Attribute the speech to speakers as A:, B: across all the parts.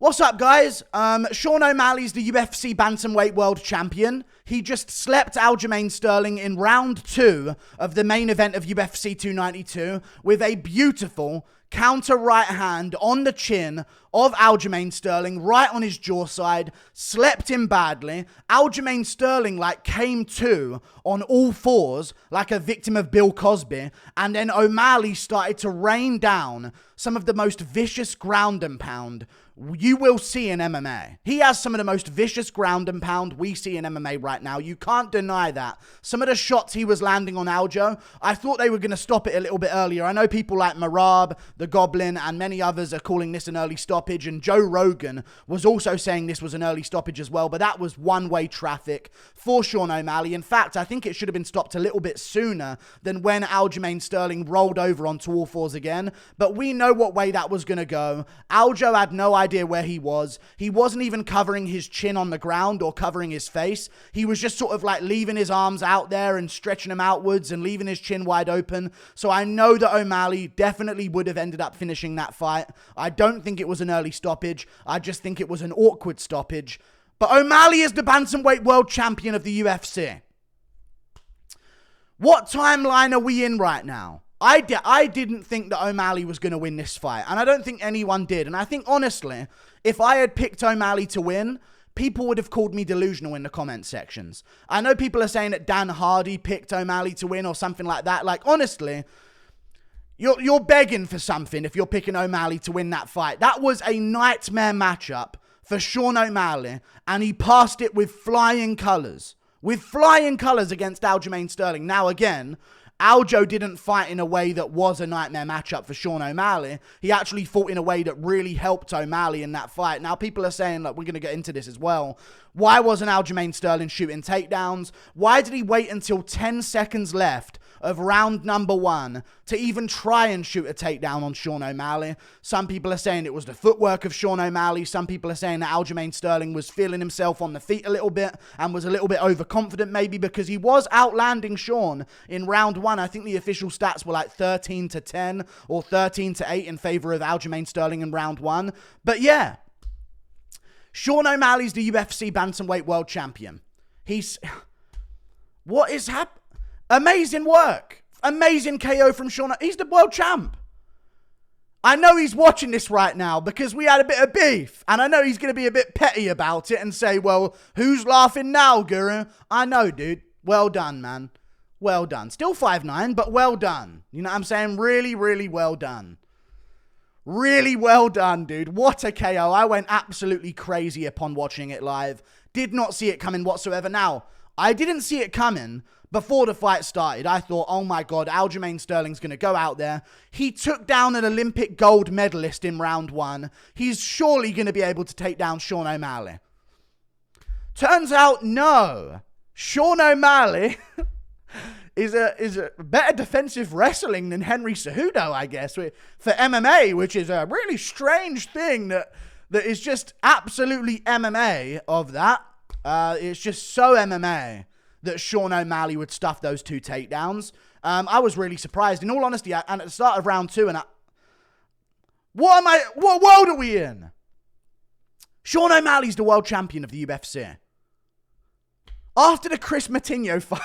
A: What's up, guys? Sean O'Malley's the UFC Bantamweight World Champion. He just slept Aljamain Sterling in round 2 of the main event of UFC 292 with a beautiful counter right hand on the chin of Aljamain Sterling, right on his jaw side, slept him badly. Aljamain Sterling came to on all fours like a victim of Bill Cosby, and then O'Malley started to rain down some of the most vicious ground and pound you will see in MMA. He has some of the most vicious ground and pound we see in MMA right now. You can't deny that. Some of the shots he was landing on Aljo, I thought they were going to stop it a little bit earlier. I know people like Marab, the Goblin, and many others are calling this an early stoppage, and Joe Rogan was also saying this was an early stoppage as well, but that was one-way traffic for Sean O'Malley. In fact, I think it should have been stopped a little bit sooner than when Aljamain Sterling rolled over onto all fours again, but we know what way that was going to go. Aljo had no idea where he was. He wasn't even covering his chin on the ground or covering his face. He was just sort of leaving his arms out there and stretching them outwards and leaving his chin wide open. So I know that O'Malley definitely would have ended up finishing that fight. I don't think it was an early stoppage. I just think it was an awkward stoppage. But O'Malley is the Bantamweight World Champion of the UFC. What timeline are we in right now? I didn't think that O'Malley was going to win this fight, and I don't think anyone did. And I think, honestly, if I had picked O'Malley to win, people would have called me delusional in the comment sections. I know people are saying that Dan Hardy picked O'Malley to win or something like that. Honestly, you're begging for something if you're picking O'Malley to win that fight. That was a nightmare matchup for Sean O'Malley, and he passed it with flying colours. With flying colours against Aljamain Sterling. Now, again, Aljo didn't fight in a way that was a nightmare matchup for Sean O'Malley. He actually fought in a way that really helped O'Malley in that fight. Now, people are saying, we're going to get into this as well. Why wasn't Aljamain Sterling shooting takedowns? Why did he wait until 10 seconds left of round number 1 to even try and shoot a takedown on Sean O'Malley? Some people are saying it was the footwork of Sean O'Malley. Some people are saying that Aljamain Sterling was feeling himself on the feet a little bit and was a little bit overconfident maybe because he was outlanding Sean in round 1. I think the official stats were 13-10 or 13-8 in favor of Aljamain Sterling in round 1. But yeah, Sean O'Malley's the UFC Bantamweight World Champion. What is happening? Amazing work. Amazing KO from Sean. He's the world champ. I know he's watching this right now because we had a bit of beef. And I know he's going to be a bit petty about it and say, well, who's laughing now, Guru? I know, dude. Well done, man. Well done. Still 5'9", but well done. You know what I'm saying? Really, really well done. Really well done, dude. What a KO. I went absolutely crazy upon watching it live. Did not see it coming whatsoever. Now, I didn't see it coming before the fight started. I thought, oh my God, Aljamain Sterling's going to go out there. He took down an Olympic gold medalist in round 1. He's surely going to be able to take down Sean O'Malley. Turns out, no. Sean O'Malley is a better defensive wrestling than Henry Cejudo, I guess, for MMA, which is a really strange thing that is just absolutely MMA of that. It's just so MMA that Sean O'Malley would stuff those 2 takedowns. I was really surprised. In all honesty, and at the start of round 2, what world are we in? Sean O'Malley's the world champion of the UFC. After the Chris Matinho fight,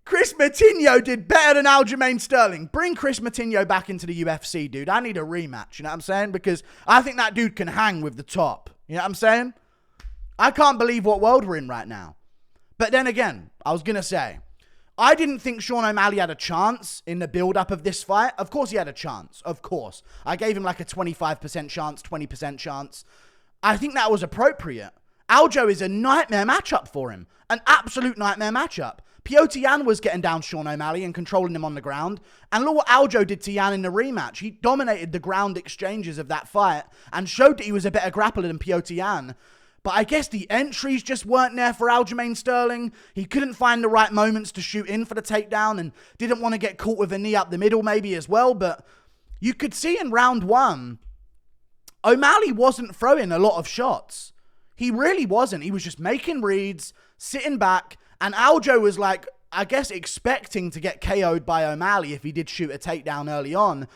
A: Chris Matinho did better than Aljamain Sterling. Bring Chris Matinho back into the UFC, dude. I need a rematch, you know what I'm saying? Because I think that dude can hang with the top. You know what I'm saying? I can't believe what world we're in right now. But then again, I was going to say, I didn't think Sean O'Malley had a chance in the build-up of this fight. Of course he had a chance. Of course. I gave him a 25% chance, 20% chance. I think that was appropriate. Aljo is a nightmare matchup for him. An absolute nightmare matchup. Petr Yan was getting down Sean O'Malley and controlling him on the ground. And look what Aljo did to Yan in the rematch. He dominated the ground exchanges of that fight and showed that he was a better grappler than Petr Yan. But I guess the entries just weren't there for Aljamain Sterling. He couldn't find the right moments to shoot in for the takedown and didn't want to get caught with a knee up the middle maybe as well. But you could see in round 1, O'Malley wasn't throwing a lot of shots. He really wasn't. He was just making reads, sitting back, and Aljo was I guess expecting to get KO'd by O'Malley if he did shoot a takedown early on.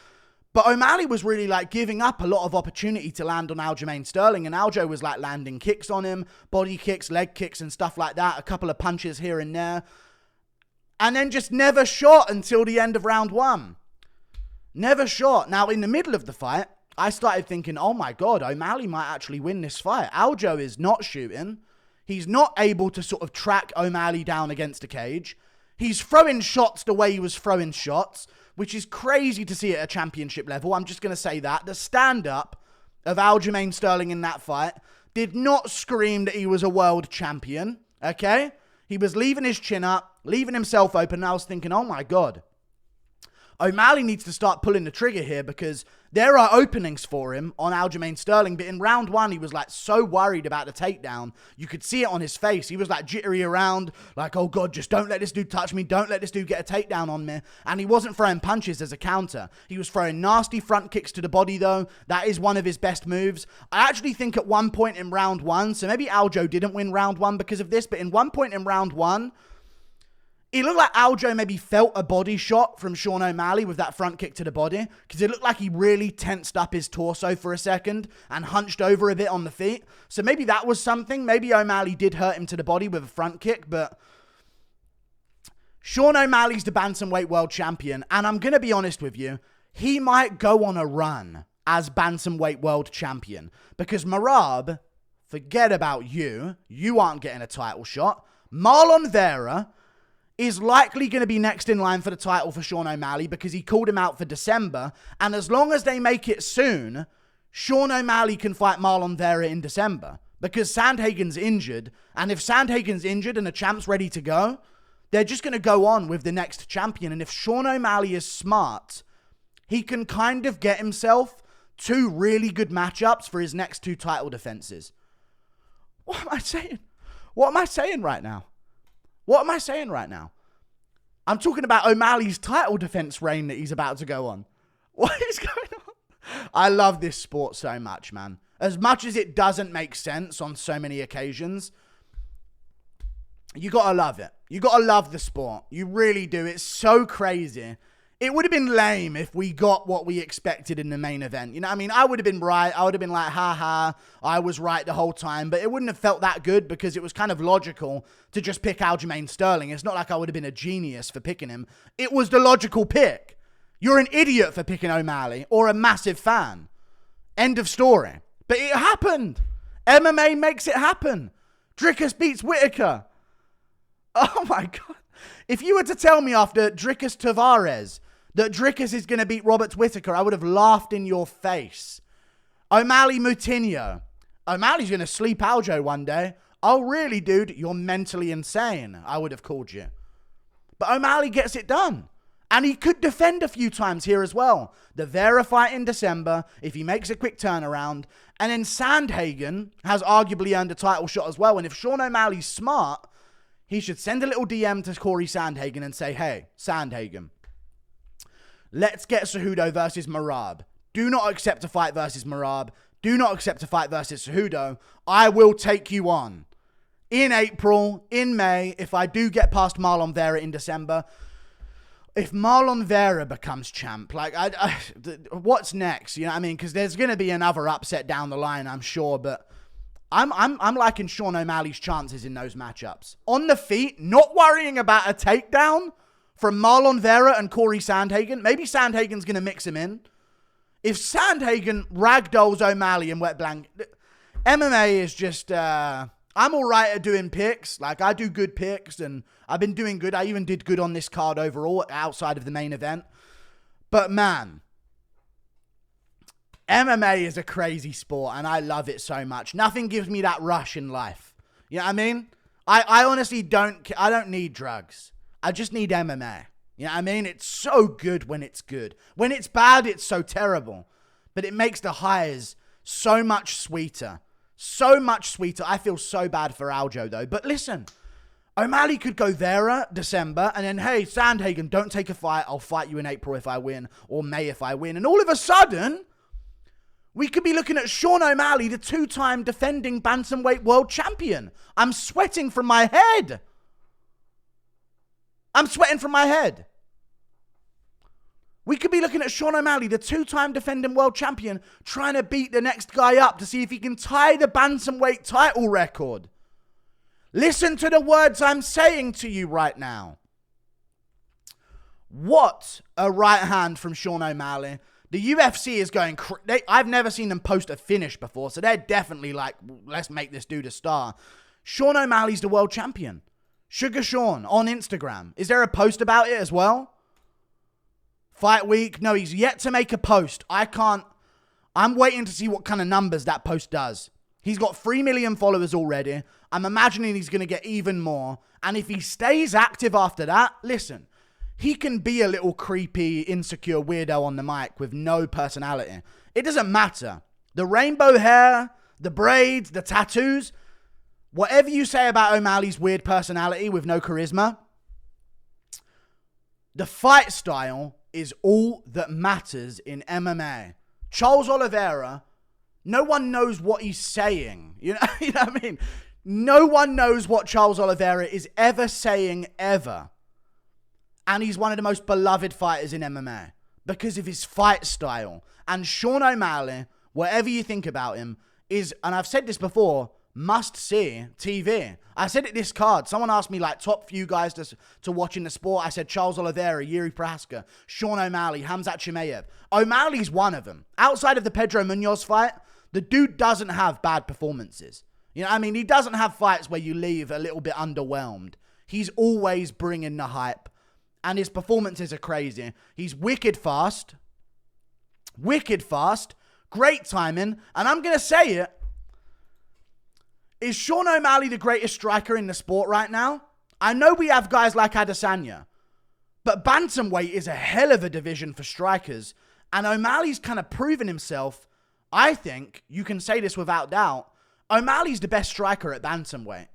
A: But O'Malley was really like giving up a lot of opportunity to land on Aljamain Sterling, and Aljo was like landing kicks on him, body kicks, leg kicks and stuff like that, a couple of punches here and there, and then just never shot until the end of round 1. Never shot. Now, in the middle of the fight, I started thinking, oh my God, O'Malley might actually win this fight. Aljo is not shooting. He's not able to sort of track O'Malley down against a cage. He's throwing shots the way he was throwing shots, which is crazy to see at a championship level. I'm just going to say that. The stand-up of Aljamain Sterling in that fight did not scream that he was a world champion, okay? He was leaving his chin up, leaving himself open, and I was thinking, oh my God, O'Malley needs to start pulling the trigger here because there are openings for him on Aljamain Sterling. But in round 1, he was like so worried about the takedown. You could see it on his face. He was like jittery around, like, oh God, just don't let this dude touch me. Don't let this dude get a takedown on me. And he wasn't throwing punches as a counter. He was throwing nasty front kicks to the body though. That is one of his best moves. I actually think at one point in round 1, so maybe Aljo didn't win round 1 because of this, but in one point in round 1, it looked like Aljo maybe felt a body shot from Sean O'Malley with that front kick to the body, because it looked like he really tensed up his torso for a second and hunched over a bit on the feet. So maybe that was something. Maybe O'Malley did hurt him to the body with a front kick, but Sean O'Malley's the bantamweight world champion, and I'm going to be honest with you, he might go on a run as bantamweight world champion, because Merab, forget about you. You aren't getting a title shot. Marlon Vera is likely going to be next in line for the title for Sean O'Malley because he called him out for December. And as long as they make it soon, Sean O'Malley can fight Marlon Vera in December because Sandhagen's injured. And if Sandhagen's injured and the champ's ready to go, they're just going to go on with the next champion. And if Sean O'Malley is smart, he can kind of get himself 2 really good matchups for his next 2 title defenses. What am I saying? What am I saying right now? What am I saying right now? I'm talking about O'Malley's title defense reign that he's about to go on. What is going on? I love this sport so much, man. As much as it doesn't make sense on so many occasions, you gotta love it. You gotta love the sport. You really do. It's so crazy. It would have been lame if we got what we expected in the main event. You know what I mean? I would have been right. I would have been like, ha, I was right the whole time. But it wouldn't have felt that good because it was kind of logical to just pick Aljamain Sterling. It's not like I would have been a genius for picking him. It was the logical pick. You're an idiot for picking O'Malley or a massive fan. End of story. But it happened. MMA makes it happen. Dricus beats Whitaker. Oh my God. If you were to tell me after Dricus Tavares that Dricus is going to beat Robert Whitaker, I would have laughed in your face. O'Malley Moutinho. O'Malley's going to sleep Aljo one day. Oh, really, dude? You're mentally insane, I would have called you. But O'Malley gets it done. And he could defend a few times here as well. The Vera fight in December, if he makes a quick turnaround. And then Sandhagen has arguably earned a title shot as well. And if Sean O'Malley's smart, he should send a little DM to Corey Sandhagen and say, hey, Sandhagen, let's get Cejudo versus Merab. Do not accept a fight versus Merab. Do not accept a fight versus Cejudo. I will take you on. In April, in May, if I do get past Marlon Vera in December, if Marlon Vera becomes champ, like, what's next? You know what I mean? Because there's going to be another upset down the line, I'm sure, but I'm liking Sean O'Malley's chances in those matchups. On the feet, not worrying about a takedown from Marlon Vera and Corey Sandhagen. Maybe Sandhagen's going to mix him in. If Sandhagen ragdolls O'Malley in wet blanket, MMA is just, I'm all right at doing picks. Like, I do good picks, and I've been doing good. I even did good on this card overall outside of the main event. But, man, MMA is a crazy sport, and I love it so much. Nothing gives me that rush in life. You know what I mean? I honestly don't need drugs. I just need MMA. You know what I mean? It's so good when it's good. When it's bad, it's so terrible. But it makes the highs so much sweeter. So much sweeter. I feel so bad for Aljo, though. But listen, O'Malley could go Vera, December, and then, hey, Sandhagen, don't take a fight. I'll fight you in April if I win, or May if I win. And all of a sudden, we could be looking at Sean O'Malley, the 2-time defending bantamweight world champion. I'm sweating from my head. I'm sweating from my head. We could be looking at Sean O'Malley, the 2-time defending world champion, trying to beat the next guy up to see if he can tie the bantamweight title record. Listen to the words I'm saying to you right now. What a right hand from Sean O'Malley. The UFC is going... I've never seen them post a finish before, so they're definitely like, let's make this dude a star. Sean O'Malley's the world champion. Sugar Sean on Instagram. Is there a post about it as well? Fight week? No, he's yet to make a post. I'm waiting to see what kind of numbers that post does. He's got 3 million followers already. I'm imagining he's going to get even more. And if he stays active after that, listen, he can be a little creepy, insecure weirdo on the mic with no personality. It doesn't matter. The rainbow hair, the braids, the tattoos, whatever you say about O'Malley's weird personality with no charisma, the fight style is all that matters in MMA. Charles Oliveira, no one knows what he's saying. You know what I mean? No one knows what Charles Oliveira is ever saying ever. And he's one of the most beloved fighters in MMA because of his fight style. And Sean O'Malley, whatever you think about him, is, and I've said this before, must-see TV. I said it this card. Someone asked me, like, top few guys to watch in the sport. I said Charles Oliveira, Yuri Prohaska, Sean O'Malley, Khamzat Chimaev. O'Malley's one of them. Outside of the Pedro Munoz fight, the dude doesn't have bad performances. You know what I mean? He doesn't have fights where you leave a little bit underwhelmed. He's always bringing the hype. And his performances are crazy. He's wicked fast. Great timing. And I'm going to say it. Is Sean O'Malley the greatest striker in the sport right now? I know we have guys like Adesanya, but bantamweight is a hell of a division for strikers, and O'Malley's kind of proven himself. I think, you can say this without doubt, O'Malley's the best striker at bantamweight.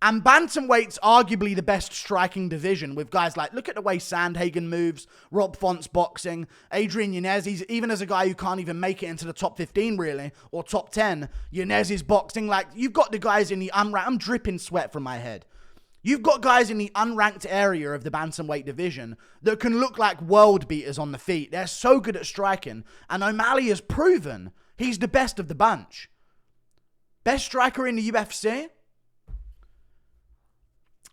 A: And bantamweight's arguably the best striking division with guys like, look at the way Sandhagen moves, Rob Font's boxing, Adrian Yanez, he's even as a guy who can't even make it into the top 15 really, or top 10, Yanez is boxing. Like, you've got the guys in the unranked, I'm dripping sweat from my head. You've got guys in the unranked area of the bantamweight division that can look like world beaters on the feet. They're so good at striking. And O'Malley has proven he's the best of the bunch. Best striker in the UFC?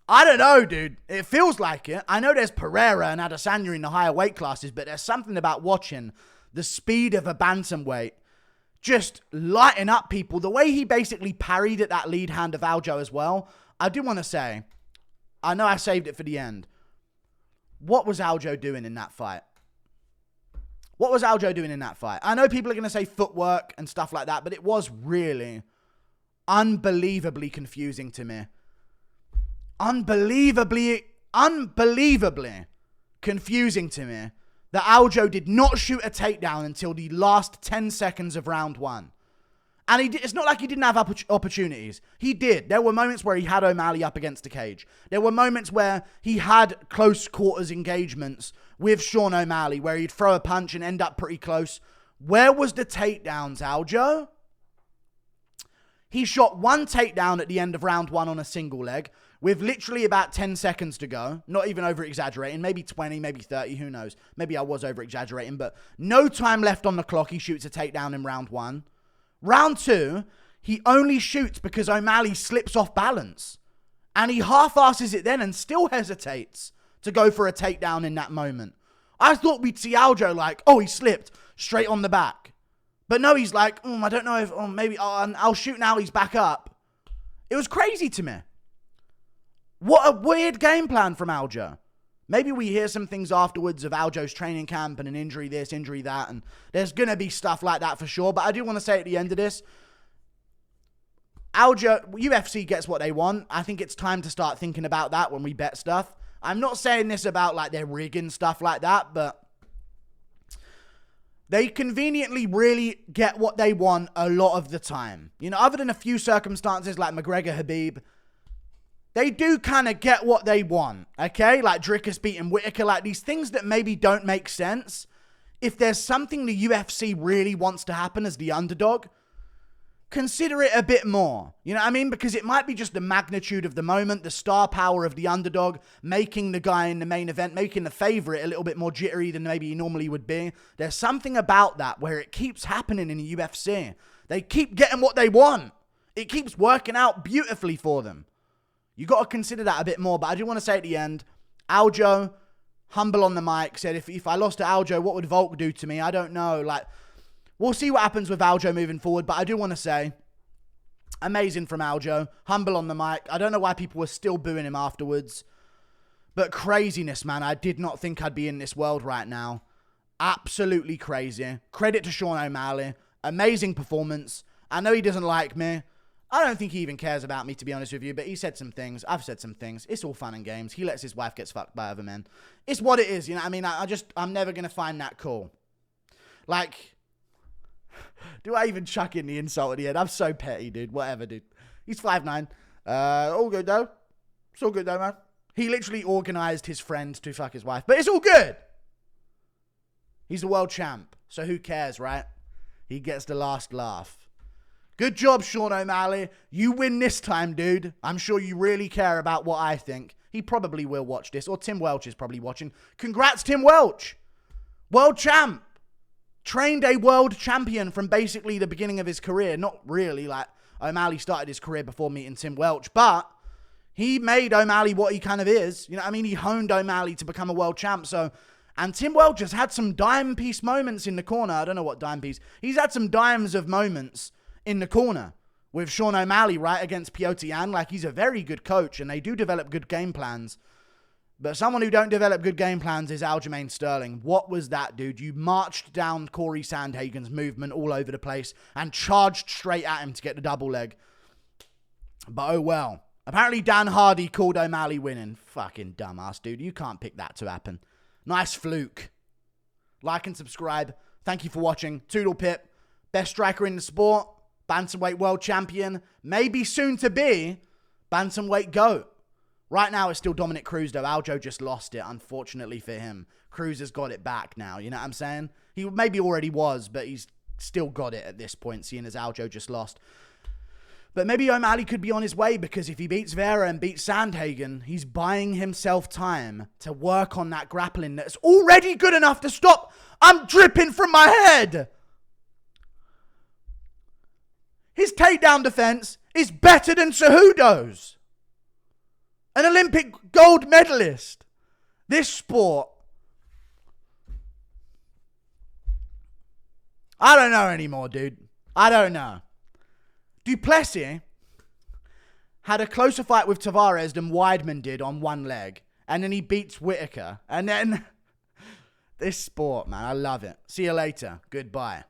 A: I don't know, dude. It feels like it. I know there's Pereira and Adesanya in the higher weight classes, but there's something about watching the speed of a bantamweight just lighting up people. The way he basically parried at that lead hand of Aljo as well. I do want to say, I know I saved it for the end. What was Aljo doing in that fight? I know people are going to say footwork and stuff like that, but it was really unbelievably confusing to me. Unbelievably confusing to me that Aljo did not shoot a takedown until the last 10 seconds of round one. And it's not like he didn't have opportunities. He did. There were moments where he had O'Malley up against the cage. There were moments where he had close quarters engagements with Sean O'Malley where he'd throw a punch and end up pretty close. Where was the takedowns, Aljo? He shot one takedown at the end of round one on a single leg with literally about 10 seconds to go. Not even over-exaggerating. Maybe 20, maybe 30, who knows. Maybe I was over-exaggerating, but no time left on the clock. He shoots a takedown in round one. Round two, he only shoots because O'Malley slips off balance. And he half-asses it then and still hesitates to go for a takedown in that moment. I thought we'd see Aljo like, oh, he slipped straight on the back. But no, he's like, I don't know if, maybe I'll shoot now, he's back up. It was crazy to me. What a weird game plan from Aljo. Maybe we hear some things afterwards of Aljo's training camp and an injury this, injury that, and there's going to be stuff like that for sure. But I do want to say at the end of this, Aljo, UFC gets what they want. I think it's time to start thinking about that when we bet stuff. I'm not saying this about like they're rigging stuff like that, but they conveniently really get what they want a lot of the time. You know, other than a few circumstances like McGregor, Habib, they do kind of get what they want, okay? Like Drickus beating Whitaker, like these things that maybe don't make sense. If there's something the UFC really wants to happen as the underdog, consider it a bit more. You know what I mean? Because it might be just the magnitude of the moment, the star power of the underdog, making the guy in the main event, making the favorite a little bit more jittery than maybe he normally would be. There's something about that where it keeps happening in the UFC. They keep getting what they want. It keeps working out beautifully for them. You got to consider that a bit more. But I do want to say at the end, Aljo, humble on the mic, said, if I lost to Aljo, what would Volk do to me? I don't know. Like, we'll see what happens with Aljo moving forward, but I do want to say, amazing from Aljo. Humble on the mic. I don't know why people were still booing him afterwards. But craziness, man. I did not think I'd be in this world right now. Absolutely crazy. Credit to Sean O'Malley. Amazing performance. I know he doesn't like me. I don't think he even cares about me, to be honest with you, but he said some things. I've said some things. It's all fun and games. He lets his wife get fucked by other men. It's what it is, you know what I mean? I'm never going to find that cool. Like, do I even chuck in the insult at the end? I'm so petty, dude. Whatever, dude. He's 5'9". All good, though. It's all good, though, man. He literally organized his friends to fuck his wife. But it's all good. He's the world champ. So who cares, right? He gets the last laugh. Good job, Sean O'Malley. You win this time, dude. I'm sure you really care about what I think. He probably will watch this. Or Tim Welch is probably watching. Congrats, Tim Welch. World champ. Trained a world champion from basically the beginning of his career. Not really, like O'Malley started his career before meeting Tim Welch, but he made O'Malley what he kind of is. You know what I mean? He honed O'Malley to become a world champ. And Tim Welch has had some dime piece moments in the corner. I don't know what dime piece. He's had some dimes of moments in the corner with Sean O'Malley, right, against Piotr Jan. Like, he's a very good coach, and they do develop good game plans. But someone who don't develop good game plans is Aljamain Sterling. What was that, dude? You marched down Corey Sandhagen's movement all over the place and charged straight at him to get the double leg. But oh well. Apparently Dan Hardy called O'Malley winning. Fucking dumbass, dude. You can't pick that to happen. Nice fluke. Like and subscribe. Thank you for watching. Toodle Pip. Best striker in the sport. Bantamweight world champion. Maybe soon to be Bantamweight GOAT. Right now, it's still Dominic Cruz, though. Aljo just lost it, unfortunately for him. Cruz has got it back now, you know what I'm saying? He maybe already was, but he's still got it at this point, seeing as Aljo just lost. But maybe O'Malley could be on his way, because if he beats Vera and beats Sandhagen, he's buying himself time to work on that grappling that's already good enough to stop. I'm dripping from my head. His takedown defense is better than Cejudo's. An Olympic gold medalist. This sport. I don't know anymore, dude. I don't know. Duplessis had a closer fight with Tavares than Weidman did on one leg. And then he beats Whitaker. And then this sport, man, I love it. See you later. Goodbye.